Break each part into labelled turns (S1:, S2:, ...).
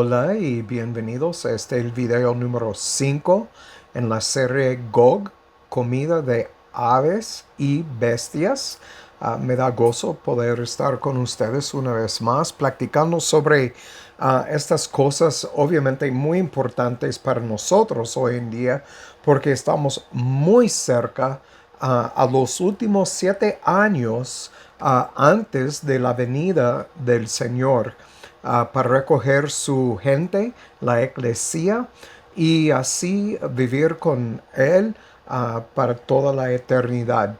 S1: Hola y bienvenidos a el video número 5 en la serie GOG, comida de aves y bestias. Me da gozo poder estar con ustedes una vez más platicando sobre estas cosas obviamente muy importantes para nosotros hoy en día porque estamos muy cerca a los últimos 7 años antes de la venida del Señor para recoger su gente, la iglesia, y así vivir con Él para toda la eternidad.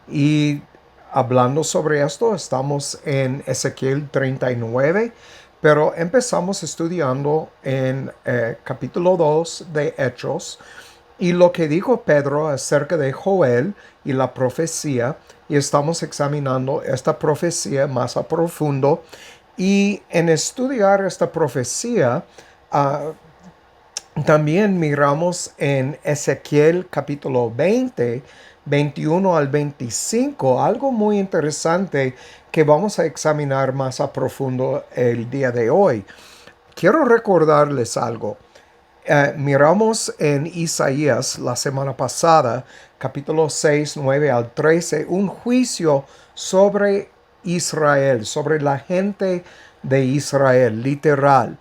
S1: Y hablando sobre esto, estamos en Ezequiel 39, pero empezamos estudiando en capítulo 2 de Hechos y lo que dijo Pedro acerca de Joel y la profecía, y estamos examinando esta profecía más a profundo. Y en estudiar esta profecía, también miramos en Ezequiel capítulo 20, 21 al 25, algo muy interesante que vamos a examinar más a profundo el día de hoy. Quiero recordarles algo. Miramos en Isaías la semana pasada, capítulo 6, 9 al 13, un juicio sobre Israel, sobre la gente de Israel, literal.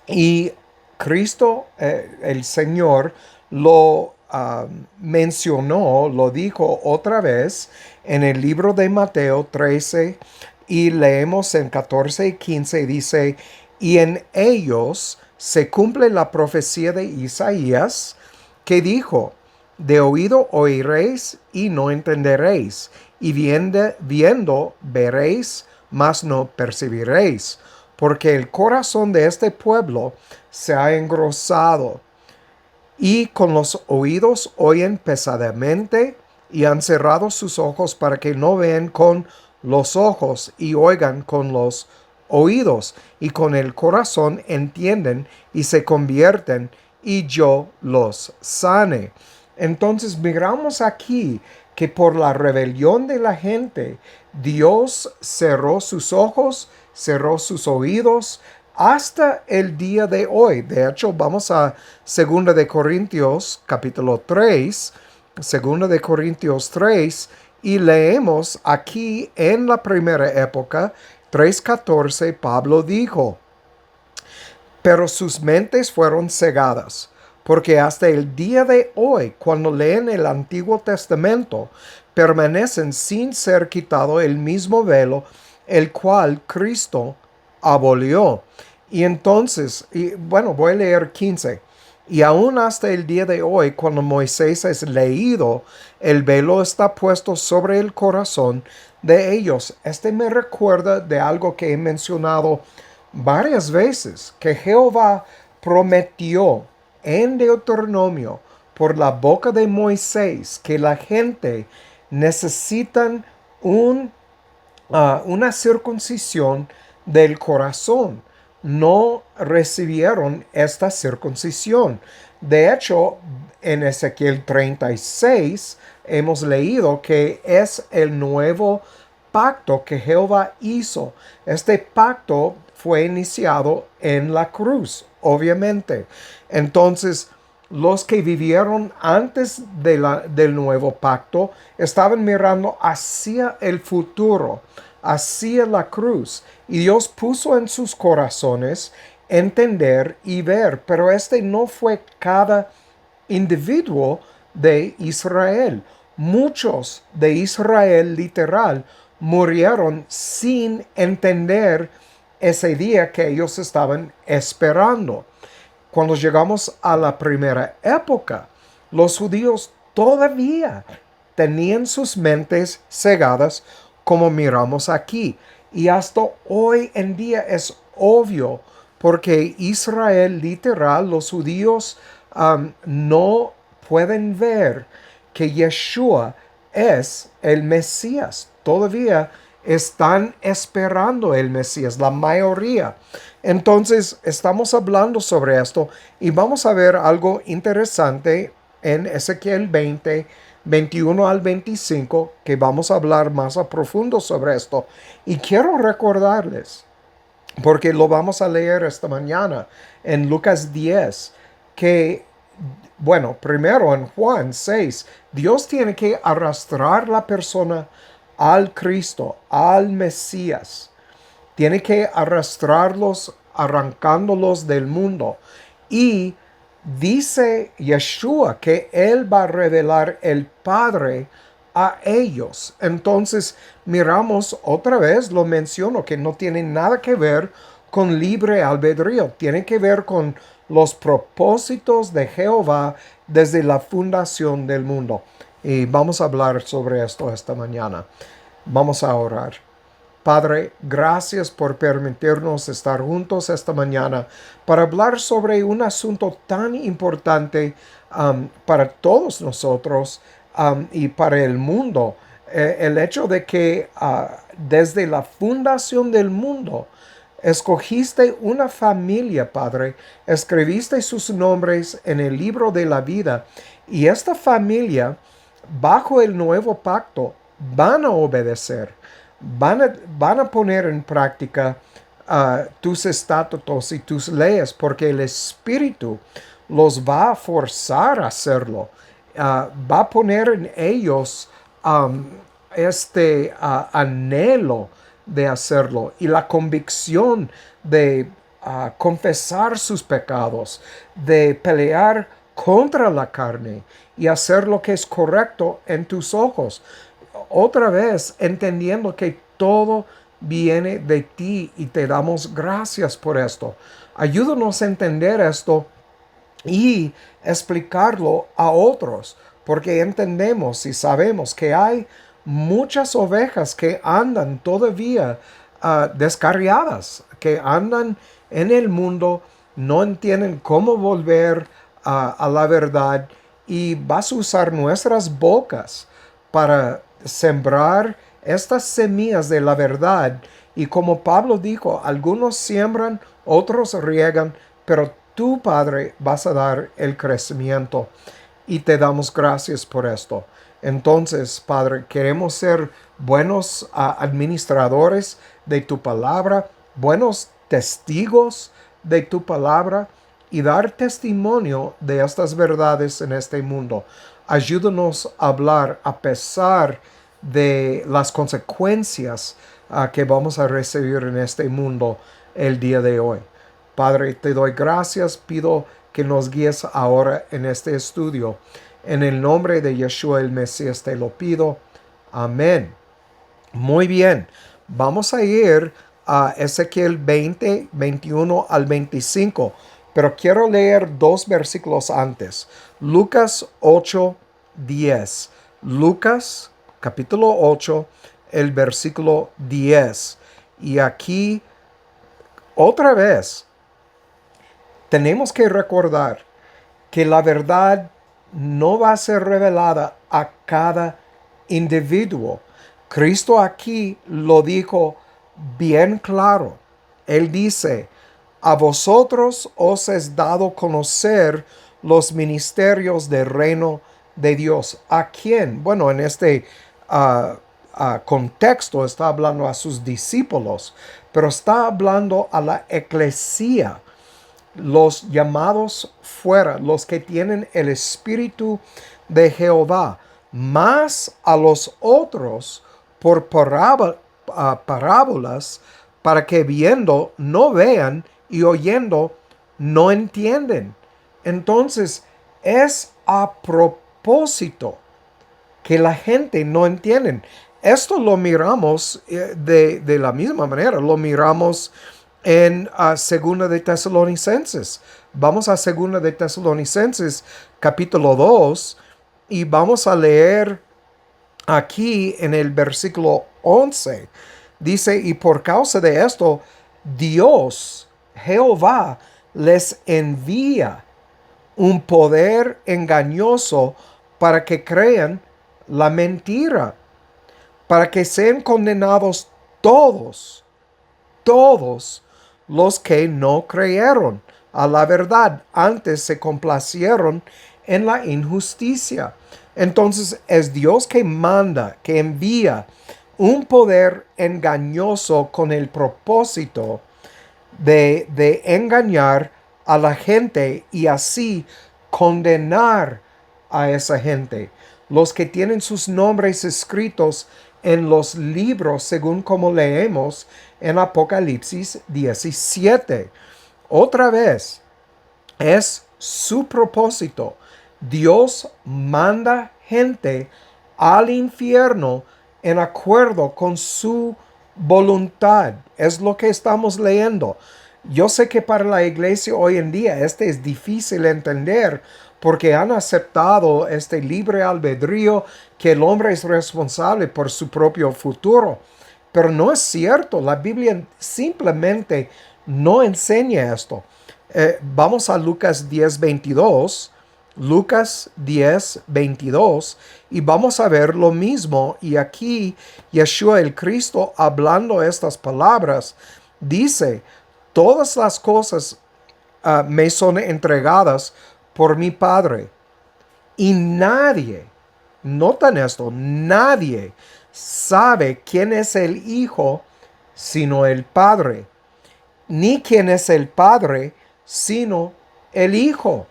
S1: Y Cristo, el Señor, lo mencionó, lo dijo otra vez en el libro de Mateo 13 y leemos en 14 y 15, dice, y en ellos se cumple la profecía de Isaías que dijo, de oído oiréis y no entenderéis, y viendo veréis, mas no percibiréis, porque el corazón de este pueblo se ha engrosado, y con los oídos oyen pesadamente, y han cerrado sus ojos para que no vean con los ojos y oigan con los oídos, y con el corazón entienden y se convierten, y yo los sane. Entonces miramos aquí que por la rebelión de la gente, Dios cerró sus ojos, cerró sus oídos, hasta el día de hoy. De hecho, vamos a 2 de Corintios capítulo 3, 2 de Corintios 3, y leemos aquí en la primera época, 3:14, Pablo dijo, pero sus mentes fueron cegadas, porque hasta el día de hoy, cuando leen el Antiguo Testamento, permanecen sin ser quitado el mismo velo, el cual Cristo abolió. Y entonces, bueno, voy a leer 15. Y aún hasta el día de hoy, cuando Moisés es leído, el velo está puesto sobre el corazón de ellos. Me recuerda de algo que he mencionado varias veces, que Jehová prometió en Deuteronomio por la boca de Moisés que la gente necesitan una circuncisión del corazón. No recibieron esta circuncisión. De hecho, en Ezequiel 36 hemos leído que es el nuevo pacto que Jehová hizo. Este pacto fue iniciado en la cruz, obviamente. Entonces, los que vivieron antes del nuevo pacto estaban mirando hacia el futuro, hacia la cruz. Y Dios puso en sus corazones entender y ver, pero no fue cada individuo de Israel. Muchos de Israel literal murieron sin entender ese día que ellos estaban esperando. Cuando llegamos a la primera época, los judíos todavía tenían sus mentes cegadas, como miramos aquí. Y hasta hoy en día es obvio, porque Israel literal, los judíos no pueden ver que Yeshua es el Mesías. Todavía están esperando el Mesías, la mayoría. Entonces, estamos hablando sobre esto y vamos a ver algo interesante en Ezequiel 20, 21 al 25, que vamos a hablar más a profundo sobre esto. Y quiero recordarles porque lo vamos a leer esta mañana en Lucas 10, que, bueno, primero en Juan 6, Dios tiene que arrastrar la persona al Cristo, al Mesías. Tiene que arrastrarlos, arrancándolos del mundo. Y dice Yeshua que Él va a revelar el Padre a ellos. Entonces, miramos otra vez, lo menciono, que no tiene nada que ver con libre albedrío. Tiene que ver con los propósitos de Jehová desde la fundación del mundo. Y vamos a hablar sobre esto esta mañana. Vamos a orar. Padre, gracias por permitirnos estar juntos esta mañana para hablar sobre un asunto tan importante para todos nosotros y para el mundo. El hecho de que desde la fundación del mundo escogiste una familia, Padre, escribiste sus nombres en el libro de la vida y esta familia, bajo el nuevo pacto, van a obedecer. Van a poner en práctica tus estatutos y tus leyes, porque el Espíritu los va a forzar a hacerlo. Va a poner en ellos este anhelo de hacerlo y la convicción de confesar sus pecados, de pelear contra la carne y hacer lo que es correcto en tus ojos. Otra vez entendiendo que todo viene de ti y te damos gracias por esto. Ayúdanos a entender esto y explicarlo a otros, porque entendemos y sabemos que hay muchas ovejas que andan todavía descarriadas, que andan en el mundo, no entienden cómo volver a la verdad, y vas a usar nuestras bocas para sembrar estas semillas de la verdad. Y como Pablo dijo, algunos siembran, otros riegan, pero tú, Padre, vas a dar el crecimiento y te damos gracias por esto. Entonces, Padre, queremos ser buenos administradores de tu palabra, buenos testigos de tu palabra y dar testimonio de estas verdades en este mundo. Ayúdanos a hablar a pesar de las consecuencias que vamos a recibir en este mundo el día de hoy. Padre, te doy gracias, pido que nos guíes ahora en este estudio. En el nombre de Yeshua el Mesías te lo pido. Amén. Muy bien, vamos a ir a Ezequiel 20, 21 al 25, pero quiero leer dos versículos antes. Lucas 8, 10. Lucas capítulo 8, el versículo 10. Y aquí, otra vez, tenemos que recordar que la verdad no va a ser revelada a cada individuo. Cristo aquí lo dijo bien claro. Él dice, a vosotros os es dado conocer los ministerios del reino de Dios. ¿A quién? Bueno, en este contexto está hablando a sus discípulos, pero está hablando a la eclesía, los llamados fuera, los que tienen el Espíritu de Jehová, más a los otros por parábolas, para que viendo no vean y oyendo no entienden. Entonces, es a propósito que la gente no entiende. Esto lo miramos de la misma manera, lo miramos en Segunda de Tesalonicenses. Vamos a Segunda de Tesalonicenses, capítulo 2, y vamos a leer aquí en el versículo 11. Dice, y por causa de esto, Dios, Jehová, les envía un poder engañoso para que crean la mentira, para que sean condenados todos los que no creyeron a la verdad, antes se complacieron en la injusticia. Entonces es Dios que manda, que envía un poder engañoso con el propósito de engañar a la gente y así condenar a esa gente. Los que tienen sus nombres escritos en los libros, según como leemos en Apocalipsis 17. Otra vez, es su propósito. Dios manda gente al infierno en acuerdo con su voluntad. Es lo que estamos leyendo. Yo sé que para la iglesia hoy en día es difícil entender porque han aceptado este libre albedrío, que el hombre es responsable por su propio futuro. Pero no es cierto. La Biblia simplemente no enseña esto. Vamos a Lucas 10:22. Lucas 10:22, y vamos a ver lo mismo. Y aquí Yeshua el Cristo, hablando estas palabras, dice: todas las cosas me son entregadas por mi Padre, y nadie, notan esto, nadie sabe quién es el Hijo sino el Padre, ni quién es el Padre sino el Hijo.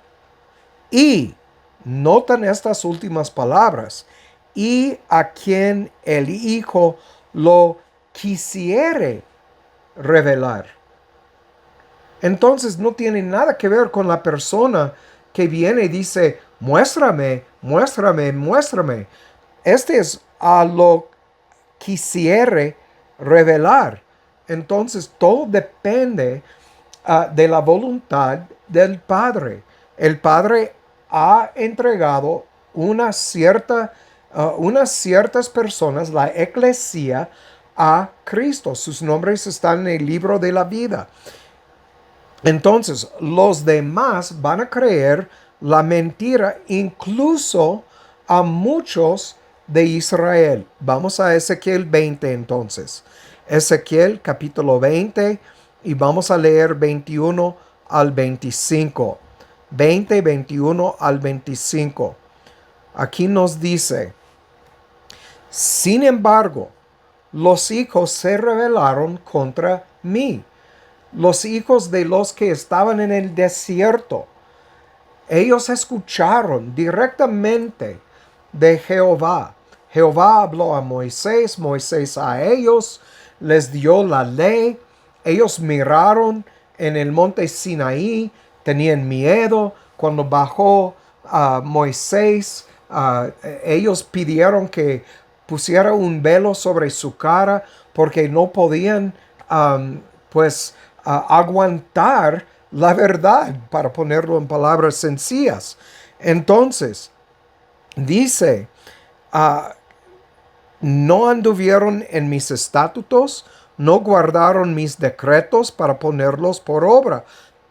S1: Y notan estas últimas palabras: y a quien el Hijo lo quisiere revelar. Entonces no tiene nada que ver con la persona que viene y dice: muéstrame, muéstrame, muéstrame. Este es a lo quisiere revelar. Entonces todo depende de la voluntad del Padre. El Padre ha entregado unas ciertas personas, la eclesía, a Cristo. Sus nombres están en el libro de la vida. Entonces, los demás van a creer la mentira, incluso a muchos de Israel. Vamos a Ezequiel 20 entonces. Ezequiel capítulo 20, y vamos a leer 21 al 25. 20, 21 al 25. Aquí nos dice: sin embargo, los hijos se rebelaron contra mí, los hijos de los que estaban en el desierto. Ellos escucharon directamente de Jehová. Jehová habló a Moisés, Moisés a ellos, les dio la ley. Ellos miraron en el monte Sinaí, tenían miedo. Cuando bajó Moisés, ellos pidieron que pusiera un velo sobre su cara porque no podían aguantar la verdad, para ponerlo en palabras sencillas. Entonces, dice: no anduvieron en mis estatutos, no guardaron mis decretos para ponerlos por obra,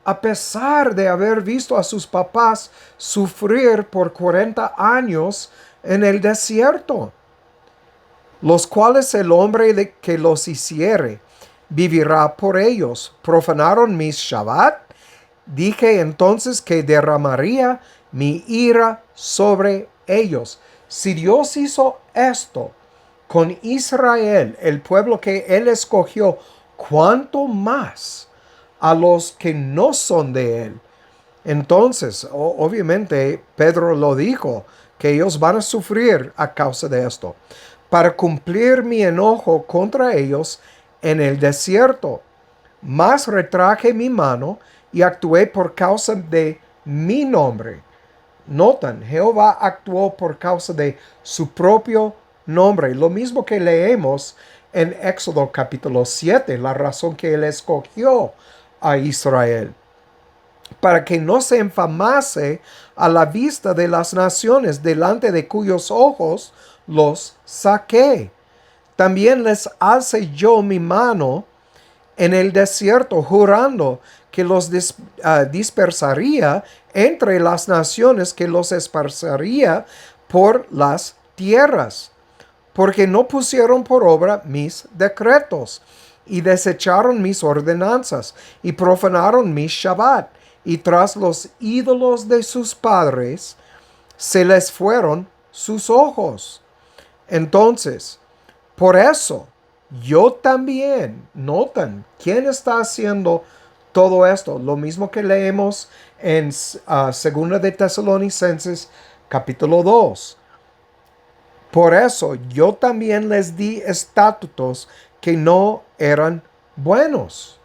S1: a pesar de haber visto a sus papás sufrir por 40 años en el desierto, los cuales el hombre que los hiciere vivirá por ellos. Profanaron mis Shabbat. Dije entonces que derramaría mi ira sobre ellos. Si Dios hizo esto con Israel, el pueblo que Él escogió, ¿cuánto más a los que no son de Él? Entonces, obviamente, Pedro lo dijo, que ellos van a sufrir a causa de esto. Para cumplir mi enojo contra ellos en el desierto, mas retraje mi mano y actué por causa de mi nombre. Notan, Jehová actuó por causa de su propio nombre. Lo mismo que leemos en Éxodo capítulo 7, la razón que Él escogió a Israel: para que no se infamase a la vista de las naciones, delante de cuyos ojos los saqué. También les alcé yo mi mano en el desierto, jurando que los dispersaría entre las naciones, que los esparzaría por las tierras, porque no pusieron por obra mis decretos, y desecharon mis ordenanzas, y profanaron mis Shabbat, y tras los ídolos de sus padres se les fueron sus ojos. Entonces, por eso, yo también, notan, ¿quién está haciendo todo esto, lo mismo que leemos en Segunda de Tesalonicenses capítulo 2. Por eso yo también les di estatutos que no eran buenos.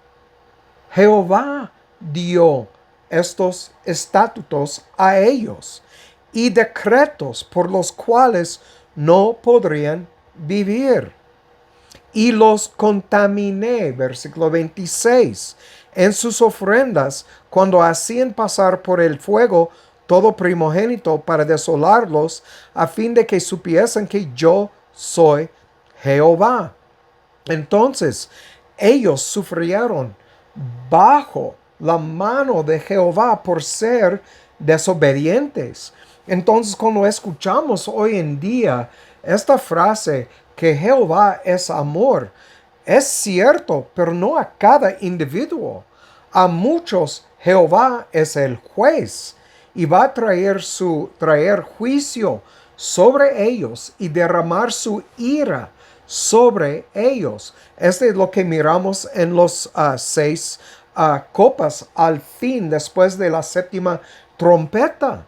S1: Jehová dio estos estatutos a ellos y decretos por los cuales no podrían vivir. Y los contaminé, versículo 26, en sus ofrendas cuando hacían pasar por el fuego todo primogénito para desolarlos, a fin de que supiesen que yo soy Jehová. Entonces ellos sufrieron bajo la mano de Jehová por ser desobedientes. Entonces, cuando escuchamos hoy en día esta frase que Jehová es amor, es cierto, pero no a cada individuo. A muchos Jehová es el juez y va a traer juicio sobre ellos y derramar su ira sobre ellos. Este es lo que miramos en los 6 copas al fin, después de la séptima trompeta,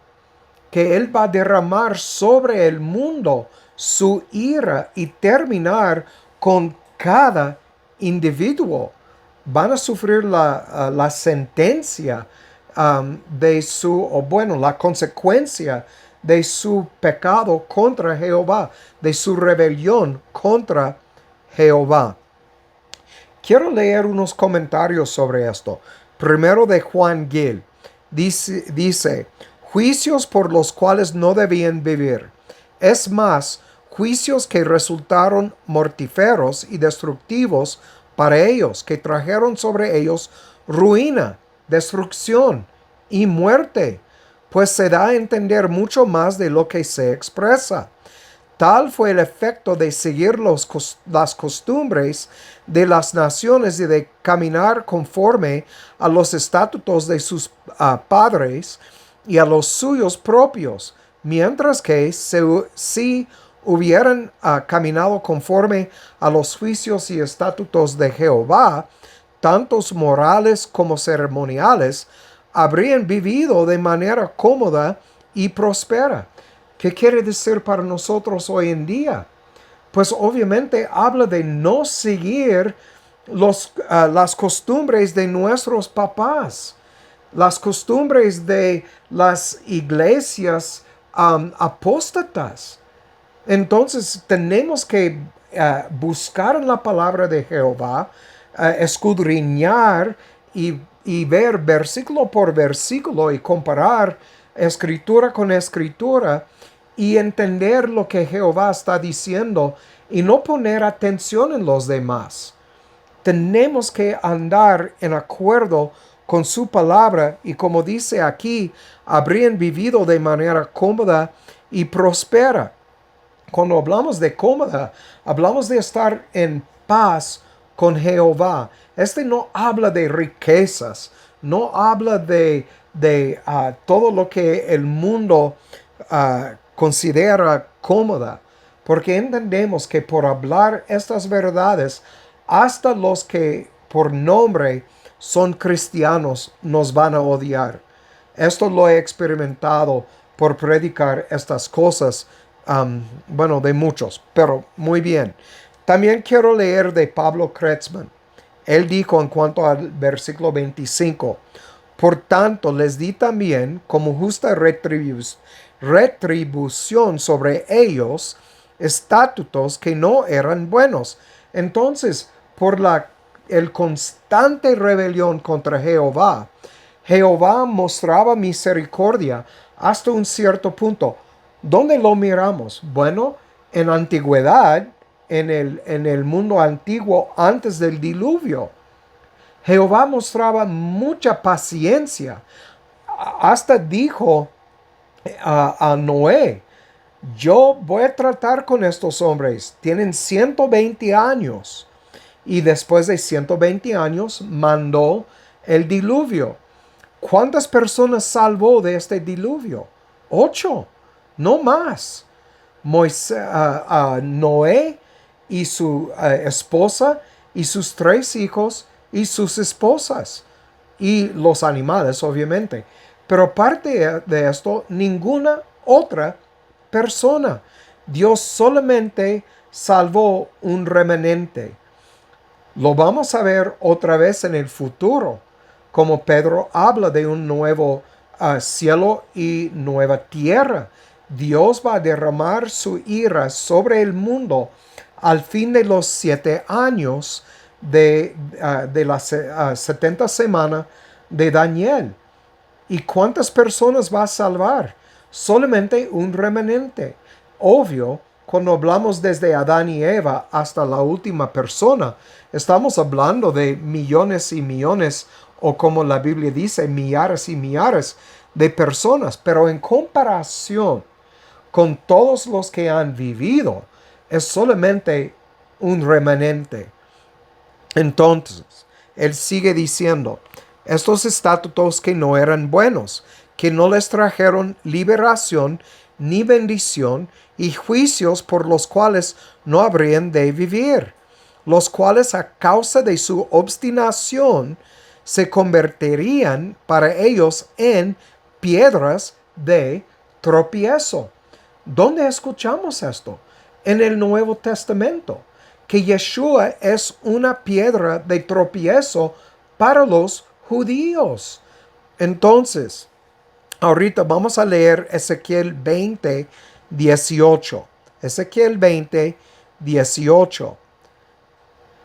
S1: que Él va a derramar sobre el mundo su ira y terminar con cada individuo. Van a sufrir la sentencia de la consecuencia de su pecado contra Jehová, de su rebelión contra Jehová. Quiero leer unos comentarios sobre esto. Primero de Juan Gil. Dice, juicios por los cuales no debían vivir. Es más, juicios que resultaron mortíferos y destructivos para ellos, que trajeron sobre ellos ruina, destrucción y muerte, pues se da a entender mucho más de lo que se expresa. Tal fue el efecto de seguir las costumbres de las naciones y de caminar conforme a los estatutos de sus padres y a los suyos propios, mientras que si hubieran caminado conforme a los juicios y estatutos de Jehová, tantos morales como ceremoniales, habrían vivido de manera cómoda y próspera. ¿Qué quiere decir para nosotros hoy en día? Pues obviamente habla de no seguir las costumbres de nuestros papás, las costumbres de las iglesias apóstatas. Entonces tenemos que buscar en la palabra de Jehová, escudriñar y ver versículo por versículo y comparar escritura con escritura y entender lo que Jehová está diciendo y no poner atención en los demás. Tenemos que andar en acuerdo con su palabra y, como dice aquí, habrían vivido de manera cómoda y próspera. Cuando hablamos de cómoda, hablamos de estar en paz con Jehová. Este no habla de riquezas, no habla de todo lo que el mundo considera cómoda, porque entendemos que por hablar estas verdades, hasta los que por nombre son cristianos nos van a odiar. Esto lo he experimentado por predicar estas cosas, de muchos, pero muy bien. También quiero leer de Pablo Kretzmann. Él dijo en cuanto al versículo 25, por tanto les di también como justa retribución sobre ellos estatutos que no eran buenos. Entonces, por el constante rebelión contra Jehová, Jehová mostraba misericordia hasta un cierto punto. ¿Dónde lo miramos? Bueno, en la antigüedad, en el mundo antiguo antes del diluvio, Jehová mostraba mucha paciencia. Hasta dijo a Noé, yo voy a tratar con estos hombres, tienen 120 años. Y después de 120 años mandó el diluvio. ¿Cuántas personas salvó de este diluvio? 8, no más. Noé y su esposa y sus 3 hijos y sus esposas. y los animales, obviamente. Pero aparte de esto, ninguna otra persona. Dios solamente salvó un remanente. Lo vamos a ver otra vez en el futuro, como Pedro habla de un nuevo cielo y nueva tierra. Dios va a derramar su ira sobre el mundo al fin de los 7 años de las 70 semanas de Daniel. ¿Y cuántas personas va a salvar? Solamente un remanente. Obvio, cuando hablamos desde Adán y Eva hasta la última persona, estamos hablando de millones y millones, o como la Biblia dice, millares y millares de personas. Pero en comparación con todos los que han vivido, es solamente un remanente. Entonces, él sigue diciendo, estos estatutos que no eran buenos, que no les trajeron liberación ni bendición, y juicios por los cuales no habrían de vivir, los cuales a causa de su obstinación se convertirían para ellos en piedras de tropiezo. ¿Dónde escuchamos esto? En el Nuevo Testamento, que Yeshua es una piedra de tropiezo para los judíos. Entonces, ahorita vamos a leer Ezequiel 20, 18. Ezequiel 20, 18.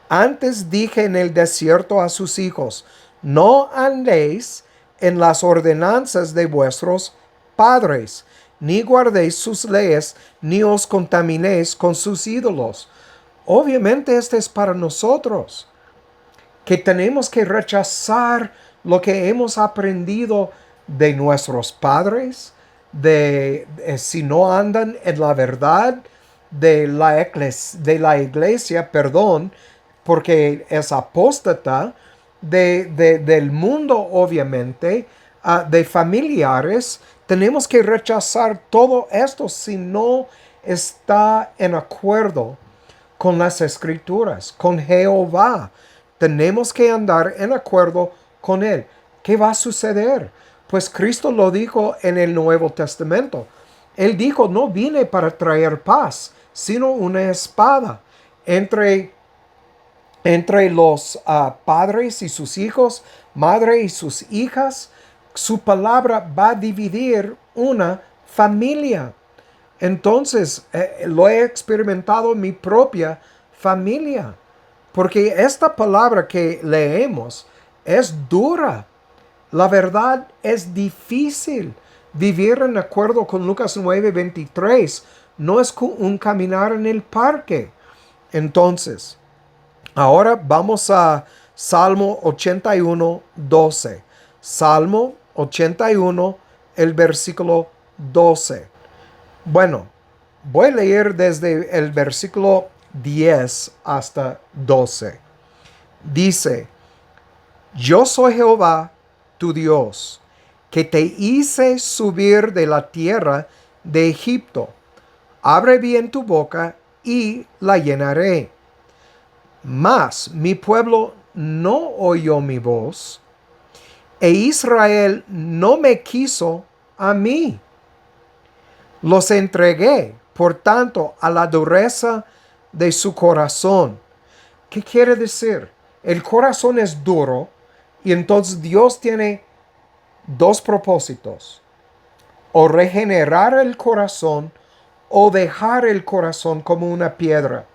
S1: Antes dije en el desierto a sus hijos, no andéis en las ordenanzas de vuestros padres, ni guardéis sus leyes, ni os contaminéis con sus ídolos. Obviamente este es para nosotros, que tenemos que rechazar lo que hemos aprendido de nuestros padres, si no andan en la verdad de la iglesia, perdón, porque es apóstata, del mundo, obviamente, de familiares. Tenemos que rechazar todo esto si no está en acuerdo con las escrituras, con Jehová. Tenemos que andar en acuerdo con Él. ¿Qué va a suceder? Pues Cristo lo dijo en el Nuevo Testamento. Él dijo, no vine para traer paz, sino una espada entre los padres y sus hijos, madre y sus hijas. Su palabra va a dividir una familia. Entonces, lo he experimentado en mi propia familia, porque esta palabra que leemos es dura. La verdad es difícil. Vivir en acuerdo con Lucas 9:23 no es un caminar en el parque. Entonces, ahora vamos a Salmo 81, 12. Salmo 81, el versículo 12. Bueno, voy a leer desde el versículo 10 hasta 12. Dice, yo soy Jehová, tu Dios, que te hice subir de la tierra de Egipto. Abre bien tu boca y la llenaré. Mas mi pueblo no oyó mi voz, e Israel no me quiso a mí. Los entregué, por tanto, a la dureza de su corazón. ¿Qué quiere decir? El corazón es duro y entonces Dios tiene dos propósitos: o regenerar el corazón o dejar el corazón como una piedra.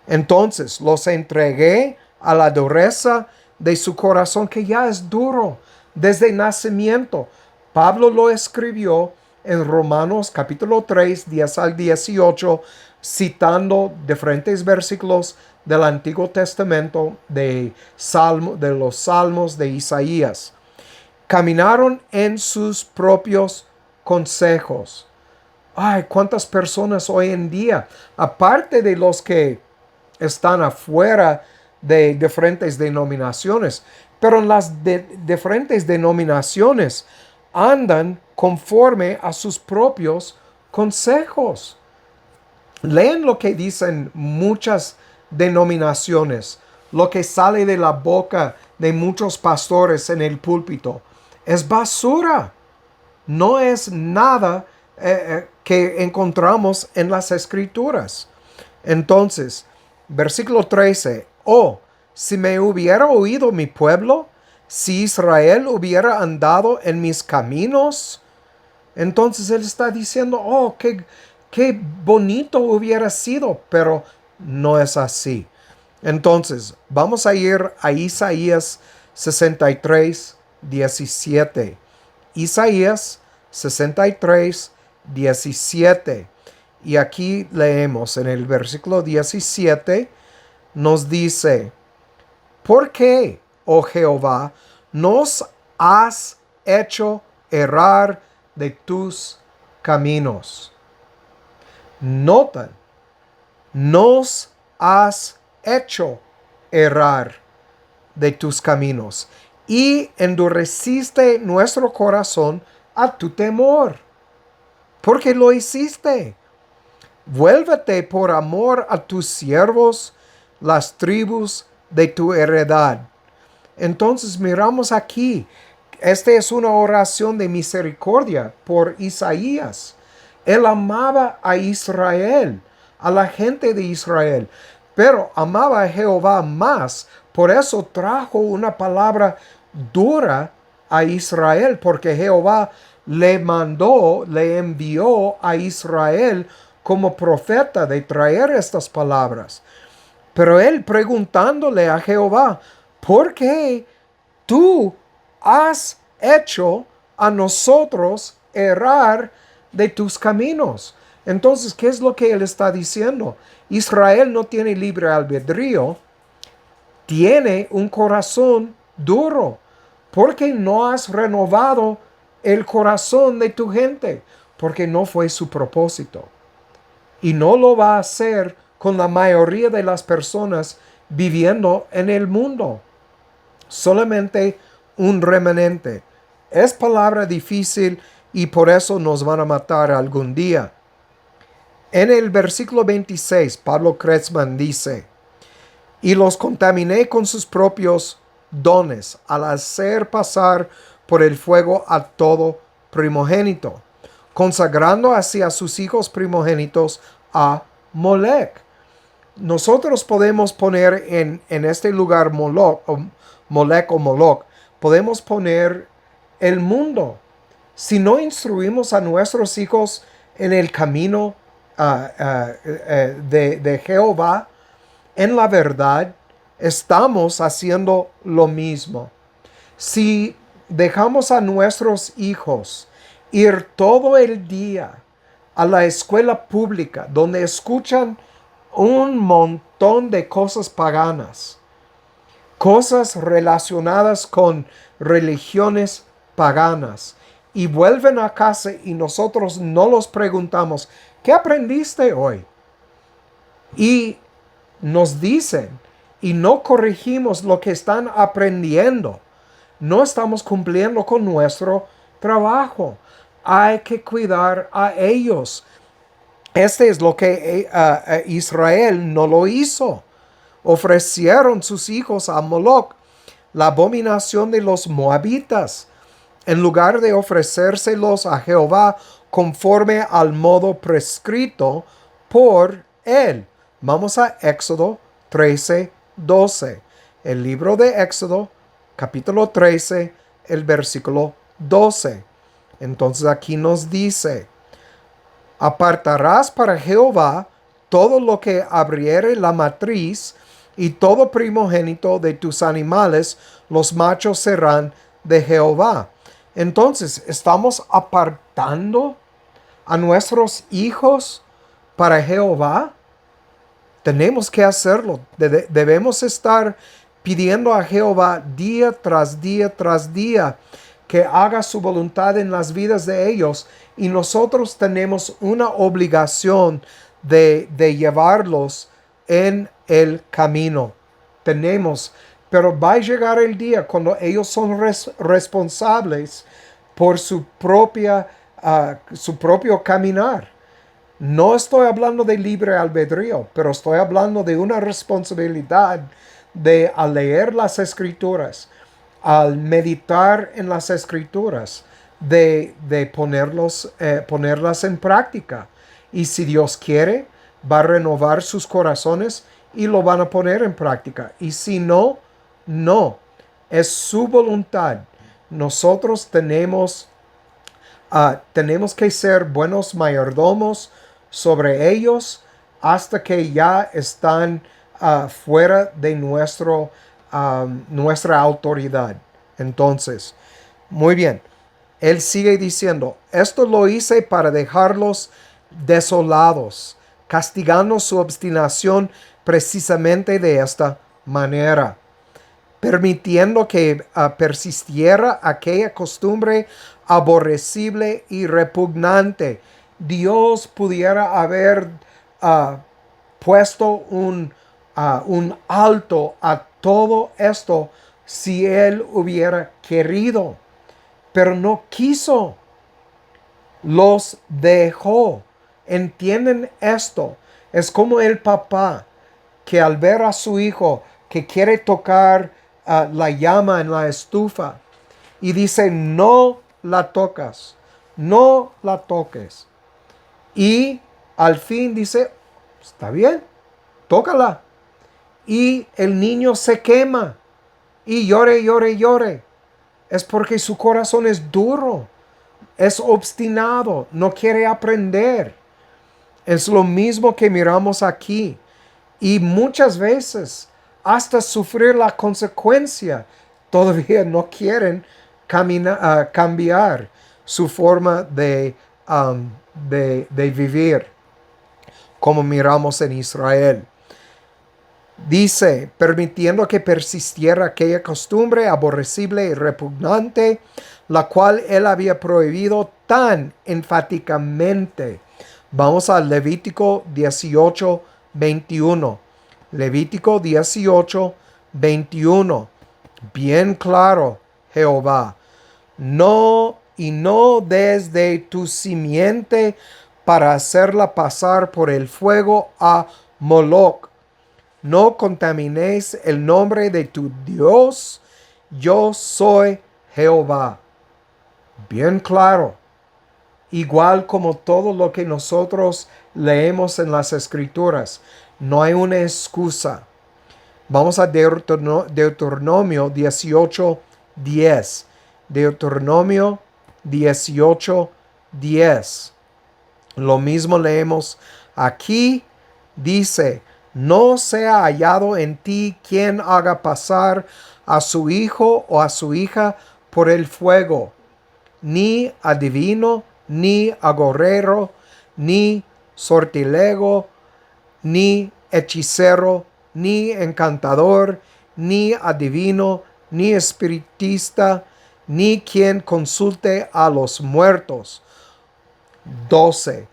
S1: Entonces los entregué a la dureza de su corazón, que ya es duro desde nacimiento. Pablo lo escribió en Romanos capítulo 3, 10 al 18, citando diferentes versículos del Antiguo Testamento, de los Salmos de Isaías. Caminaron en sus propios consejos. Ay, cuántas personas hoy en día, aparte de los que están afuera de diferentes denominaciones, pero en las diferentes denominaciones andan conforme a sus propios consejos. Leen lo que dicen muchas denominaciones, lo que sale de la boca de muchos pastores en el púlpito es basura. No es nada que encontramos en las Escrituras. Entonces, versículo 13. Oh, si me hubiera oído mi pueblo, si Israel hubiera andado en mis caminos. Entonces él está diciendo, oh, qué bonito hubiera sido, pero no es así. Entonces, vamos a ir a Isaías 63, 17. Isaías 63, 17. Y aquí leemos en el versículo 17, nos dice, ¿por qué, oh Jehová, nos has hecho errar de tus caminos? Notan, nos has hecho errar de tus caminos y endureciste nuestro corazón a tu temor. ¿Por qué lo hiciste? Vuélvete por amor a tus siervos, las tribus de tu heredad. Entonces miramos aquí, esta es una oración de misericordia por Isaías. Él amaba a Israel, a la gente de Israel, pero amaba a Jehová más. Por eso trajo una palabra dura a Israel, porque Jehová le mandó, le envió a Israel como profeta de traer estas palabras. Pero él preguntándole a Jehová, ¿por qué tú has hecho a nosotros errar de tus caminos? Entonces, ¿qué es lo que él está diciendo? Israel no tiene libre albedrío, tiene un corazón duro. ¿Por qué no has renovado el corazón de tu gente? Porque no fue su propósito. Y no lo va a hacer con la mayoría de las personas viviendo en el mundo. Solamente un remanente. Es palabra difícil y por eso nos van a matar algún día. En el versículo 26, Pablo Kretzmann dice, y los contaminé con sus propios dones al hacer pasar por el fuego a todo primogénito, consagrando así a sus hijos primogénitos a Molec. Nosotros podemos poner en este lugar Molec o Moloch, podemos poner el mundo. Si no instruimos a nuestros hijos en el camino de Jehová, en la verdad, estamos haciendo lo mismo. Si dejamos a nuestros hijos ir todo el día a la escuela pública, donde escuchan un montón de cosas paganas, cosas relacionadas con religiones paganas, y vuelven a casa y nosotros no los preguntamos, ¿qué aprendiste hoy? Y nos dicen, y no corregimos lo que están aprendiendo, no estamos cumpliendo con nuestro trabajo. Hay que cuidar a ellos. Este es lo que Israel no lo hizo. Ofrecieron sus hijos a Moloch, la abominación de los moabitas, en lugar de ofrecérselos a Jehová conforme al modo prescrito por él. Vamos a Éxodo 13, 12. El libro de Éxodo, capítulo 13, el versículo 12. Entonces aquí nos dice, apartarás para Jehová todo lo que abriere la matriz, y todo primogénito de tus animales, los machos serán de Jehová. Entonces, ¿estamos apartando a nuestros hijos para Jehová? Tenemos que hacerlo. Debemos estar pidiendo a Jehová día tras día tras día que haga su voluntad en las vidas de ellos, y nosotros tenemos una obligación de llevarlos en el camino. Tenemos, pero va a llegar el día cuando ellos son responsables por su propio caminar. No estoy hablando de libre albedrío, pero estoy hablando de una responsabilidad de al leer las escrituras, al meditar en las escrituras, de ponerlas en práctica. Y si Dios quiere, va a renovar sus corazones y lo van a poner en práctica. Y si no, no. Es su voluntad. Nosotros tenemos que ser buenos mayordomos sobre ellos hasta que ya están fuera de nuestra autoridad. Entonces, muy bien. Él sigue diciendo, esto lo hice para dejarlos desolados, castigando su obstinación precisamente de esta manera, permitiendo que persistiera aquella costumbre aborrecible y repugnante. Dios pudiera haber puesto un alto a todo esto si Él hubiera querido, pero no quiso. Los dejó. ¿Entienden esto? Es como el papá que al ver a su hijo que quiere tocar la llama en la estufa y dice, no la tocas, no la toques. Y al fin dice, está bien, tócala. Y el niño se quema y llore, llore, llore. Es porque su corazón es duro, es obstinado, no quiere aprender. Es lo mismo que miramos aquí. Y muchas veces, hasta sufrir la consecuencia, todavía no quieren cambiar su forma de vivir, como miramos en Israel. Dice, permitiendo que persistiera aquella costumbre aborrecible y repugnante, la cual él había prohibido tan enfáticamente. Vamos a Levítico 18, 21. Levítico 18, 21. Bien claro, Jehová. No desde tu simiente para hacerla pasar por el fuego a Moloch. No contaminéis el nombre de tu Dios. Yo soy Jehová. Bien claro. Igual como todo lo que nosotros leemos en las escrituras. No hay una excusa. Vamos a Deuteronomio 18, 10. Deuteronomio 18, 10. Lo mismo leemos aquí. Dice, no sea hallado en ti quien haga pasar a su hijo o a su hija por el fuego, ni adivino, ni agorero, ni sortilego, ni hechicero, ni encantador, ni adivino, ni espiritista, ni quien consulte a los muertos. 12.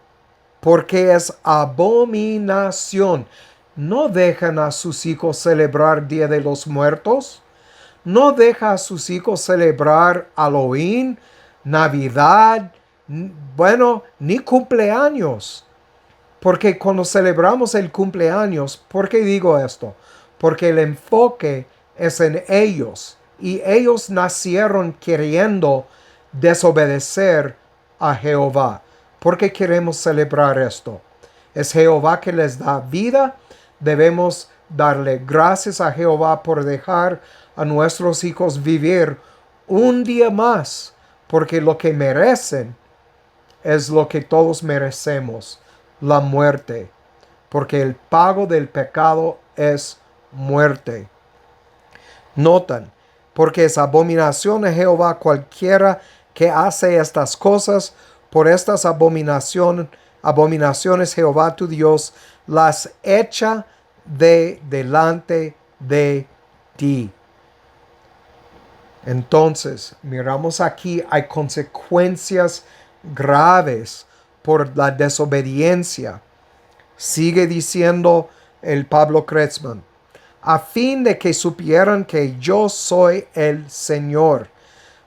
S1: Porque es abominación. ¿No dejan a sus hijos celebrar Día de los Muertos? ¿No deja a sus hijos celebrar Halloween, Navidad, ni cumpleaños? Porque cuando celebramos el cumpleaños, ¿por qué digo esto? Porque el enfoque es en ellos y ellos nacieron queriendo desobedecer a Jehová. ¿Por qué queremos celebrar esto? Es Jehová que les da vida. Debemos darle gracias a Jehová por dejar a nuestros hijos vivir un día más, porque lo que merecen es lo que todos merecemos, la muerte, porque el pago del pecado es muerte. Notan, porque es abominación a Jehová cualquiera que hace estas cosas. Por estas abominaciones Jehová tu Dios las echa de delante de ti. Entonces, miramos aquí, hay consecuencias graves por la desobediencia. Sigue diciendo el Pablo Kretzmann, a fin de que supieran que yo soy el Señor.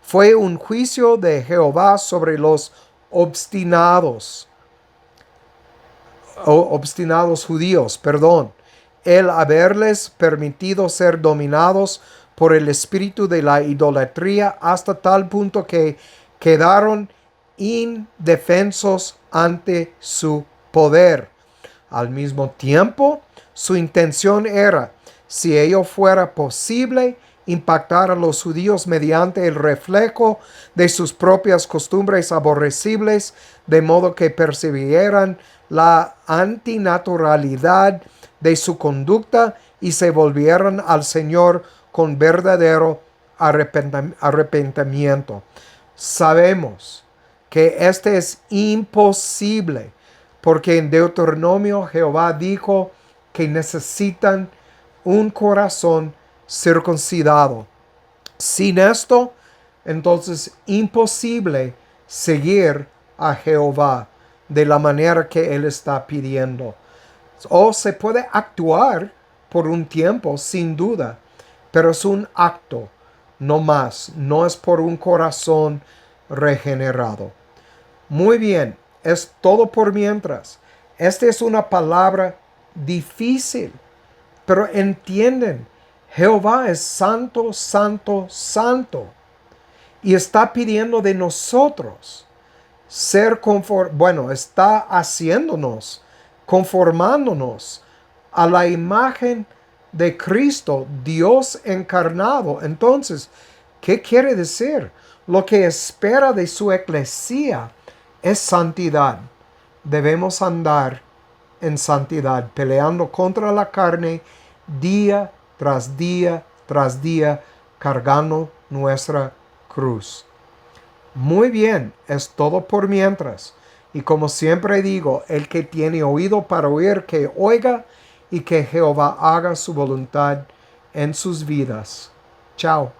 S1: Fue un juicio de Jehová sobre los obstinados judíos, el haberles permitido ser dominados por el espíritu de la idolatría hasta tal punto que quedaron indefensos ante su poder. Al mismo tiempo, su intención era, si ello fuera posible, impactar a los judíos mediante el reflejo de sus propias costumbres aborrecibles, de modo que percibieran la antinaturalidad de su conducta y se volvieran al Señor con verdadero arrepentimiento. Sabemos que este es imposible, porque en Deuteronomio Jehová dijo que necesitan un corazón circuncidado. Sin esto, entonces imposible seguir a Jehová de la manera que Él está pidiendo. O se puede actuar por un tiempo, sin duda, pero es un acto, no más, no es por un corazón regenerado. Muy bien, es todo por mientras. Esta es una palabra difícil, pero entienden, Jehová es santo, santo, santo. Y está pidiendo de nosotros ser está haciéndonos, conformándonos a la imagen de Cristo, Dios encarnado. Entonces, ¿qué quiere decir? Lo que espera de su eclesía es santidad. Debemos andar en santidad, peleando contra la carne día tras día tras día, cargando nuestra cruz. Muy bien, es todo por mientras. Y como siempre digo, el que tiene oído para oír, que oiga, y que Jehová haga su voluntad en sus vidas. Chao.